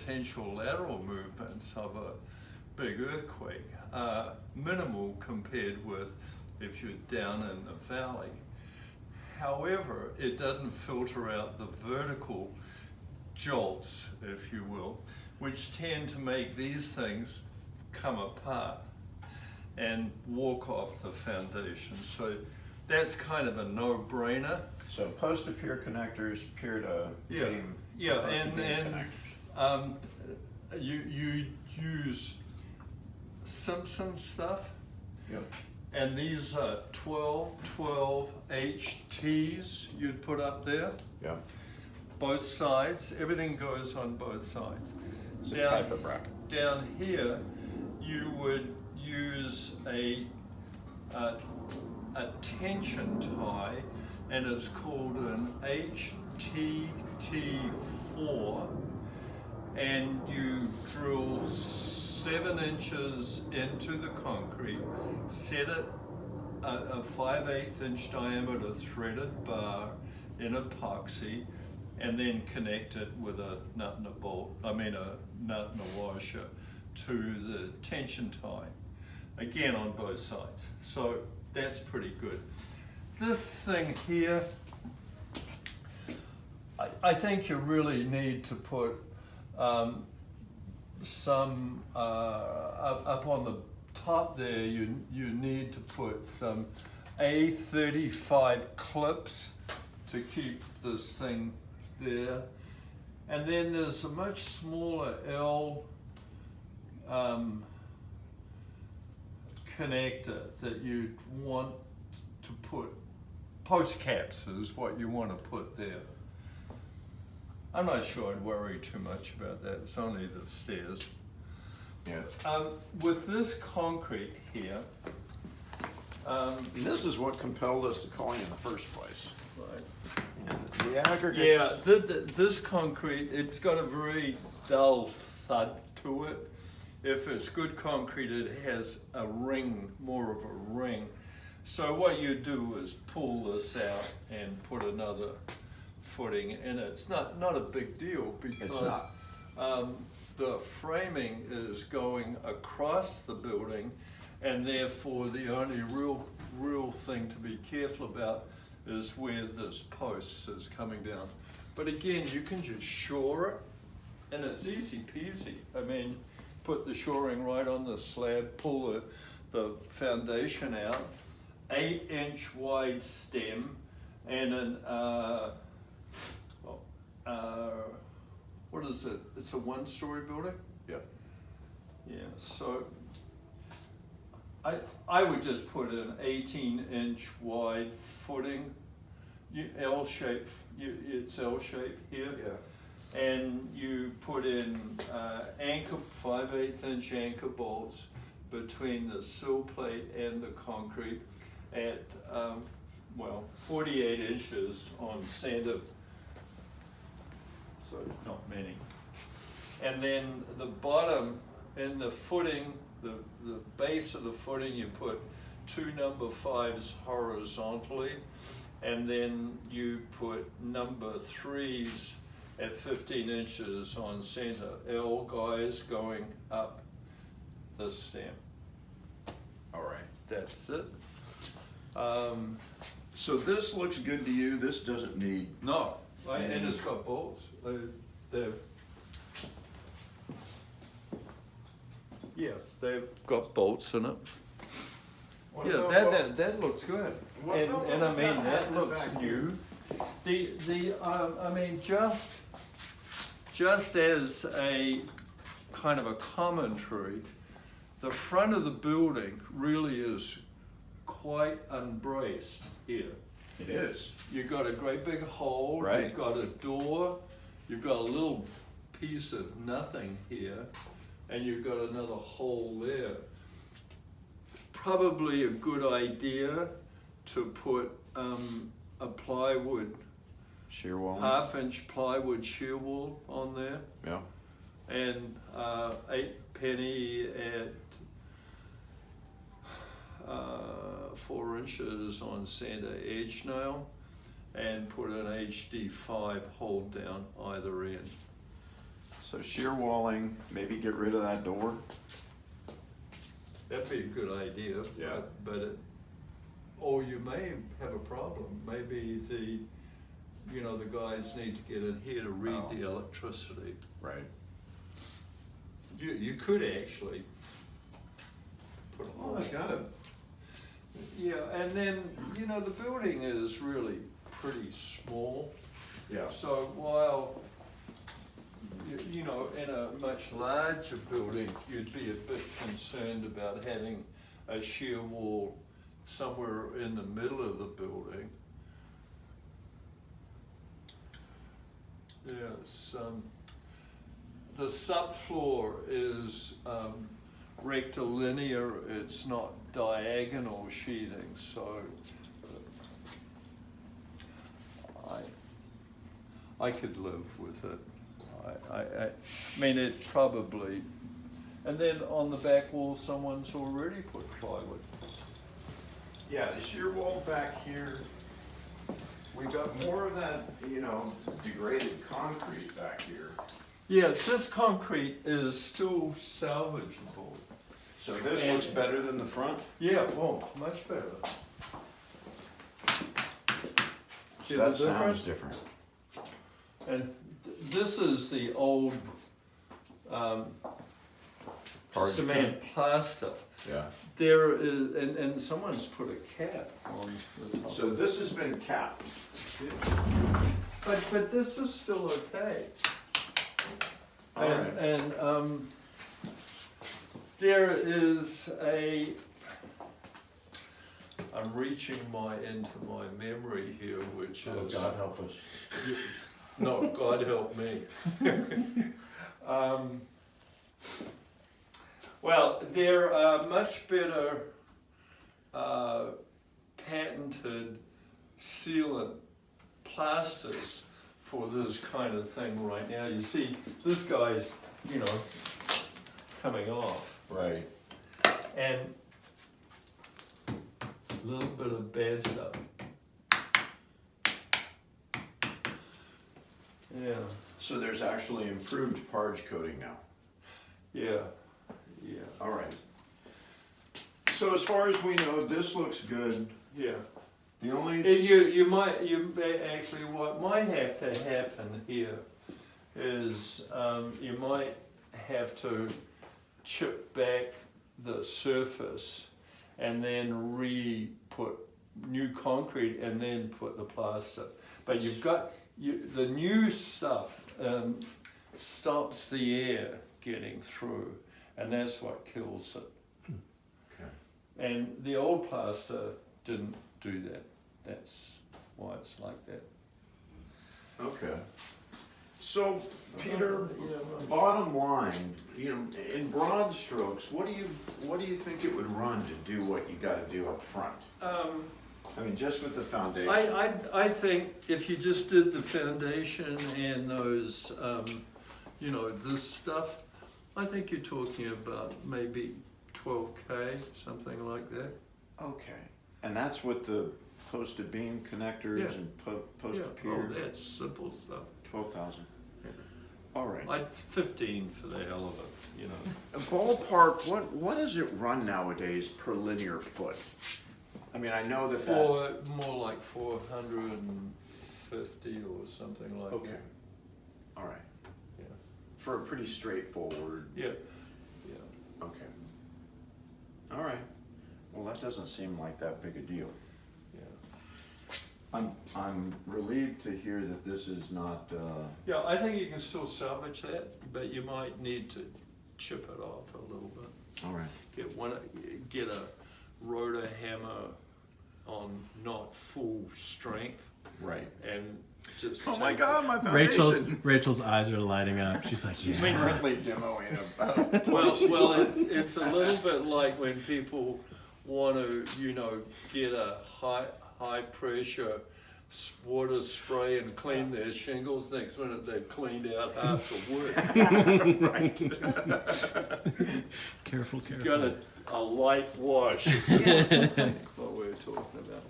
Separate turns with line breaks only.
potential lateral movements of a big earthquake are minimal compared with if you're down in the valley. However, it doesn't filter out the vertical jolts, if you will, which tend to make these things come apart and walk off the foundation. So that's kind of a no-brainer.
So post-to-pier connectors, pier to beam.
Yeah, and you use Simpson stuff.
Yep.
And these 12 HTs you'd put up there.
Yeah.
Both sides, everything goes on both sides.
It's a type of bracket.
Down here, you would use a tension tie, and it's called an HTT4, and you drill 7 inches into the concrete, set it a 5/8 inch diameter threaded bar in epoxy, and then connect it with a nut and a nut and a washer to the tension tie, again on both sides. So that's pretty good. This thing here, I think you really need to put some up on the top there. You need to put some A35 clips to keep this thing there, and then there's a much smaller L connector that you'd want to put. Post caps is what you want to put there. I'm not sure I'd worry too much about that. It's only the stairs.
Yeah.
With this concrete here,
this is what compelled us to call you in the first place.
right.
And the aggregates.
Yeah, this concrete, it's got a very dull thud to it. If it's good concrete, it has a ring, more of a ring. So what you do is pull this out and put another footing in it. It's not a big deal because the framing is going across the building, and therefore the only real thing to be careful about is where this post is coming down. But again, you can just shore it, and it's easy peasy. I mean, put the shoring right on the slab, pull the foundation out, 8-inch wide stem, and an what is it? It's a 1-story building?
Yeah.
Yeah, so I would just put an 18-inch wide footing, L-shape, it's L-shape here.
Yeah.
And you put in anchor, 5/8 inch anchor bolts between the sill plate and the concrete at, 48 inches on center. So not many. And then the bottom and the footing, the base of the footing, you put 2 number 5s horizontally, and then you put number 3s at 15 inches on center, L guys going up the stem.
All right.
That's it.
So this looks good to you. This doesn't need.
No, and it's got bolts. They've got bolts in it. That looks good. And I mean, that looks new. I mean, just as a kind of a commentary, the front of the building really is quite unbraced here.
It is.
You've got a great big hole,
Right.
You've got a door, you've got a little piece of nothing here, and you've got another hole there. Probably a good idea to put a plywood,
Shear wall.
1/2-inch plywood shear wall on there,
Yeah.
and 8-penny at 4 inches on center edge nail, and put an HD5 hold down either end.
So shear walling, maybe get rid of that door.
That'd be a good idea.
Yeah.
But or you may have a problem. Maybe the guys need to get in here to read
Oh.
the electricity.
Right.
You could actually put a
Oh,
hole.
I got it.
Yeah, and then, the building is really pretty small.
Yeah.
So while, in a much larger building, you'd be a bit concerned about having a shear wall somewhere in the middle of the building. Yes, the subfloor is rectilinear, it's not diagonal sheathing, so I could live with it. I mean, it probably, and then on the back wall, someone's already put plywood.
Yeah, the shear wall back here, we got more of that, degraded concrete back here.
Yeah, this concrete is still salvageable.
So this
And-
looks better than the front?
Yeah, well, much better.
So
See
that
the
sounds
difference?
different.
And this is the old
Hard
cement plaster.
Yeah.
There is, and someone's put a cap on the top.
So this has been capped.
But this is still okay.
All right.
And there is I'm reaching into my memory here, which
Oh,
is.
God help us.
No, God help me. Well, there are much better patented sealant plasters for this kind of thing right now. You see, this guy's, coming off.
Right.
And it's a little bit of bad stuff. Yeah,
So there's actually improved parge coating now.
yeah, yeah,
All right. So as far as we know, this looks good.
yeah.
The only,
Actually, what might have to happen here is you might have to chip back the surface and then put new concrete and then put the plaster. But you've got, the new stuff stops the air getting through, and that's what kills it.
okay.
And the old plaster didn't do that. That's why it's like that.
Okay. So, Peter,
Yeah, right.
bottom line, in broad strokes, what do you think it would run to do what you got to do up front? I mean, just with the foundation.
I think if you just did the foundation and those, this stuff, I think you're talking about maybe 12K, something like that.
Okay. And that's with the posted beam connectors
Yeah.
and posted
Oh,
pier.
that's simple stuff.
12,000.
Yeah.
All right.
I'd 15 for the hell of it,
A ballpark. What does it run nowadays per linear foot? I mean, I know that.
For more like 450 or something like
Okay.
that.
All right.
Yeah.
For a pretty straightforward.
Yeah.
Okay. All right. Well, that doesn't seem like that big a deal.
Yeah.
I'm relieved to hear that this is not.
Yeah, I think you can still salvage that, but you might need to chip it off a little bit.
All right.
Get a rotor hammer on not full strength
Right.
and just.
Oh my
take
God, my foundation.
Rachel's eyes are lighting up. She's like,
She's
yeah.
been really demoing about.
Well, it's a little bit like when people want to, get a high pressure water spray and clean their shingles. Next minute they've cleaned out half the wood.
Right.
Careful.
Got a light wash. What we're talking about.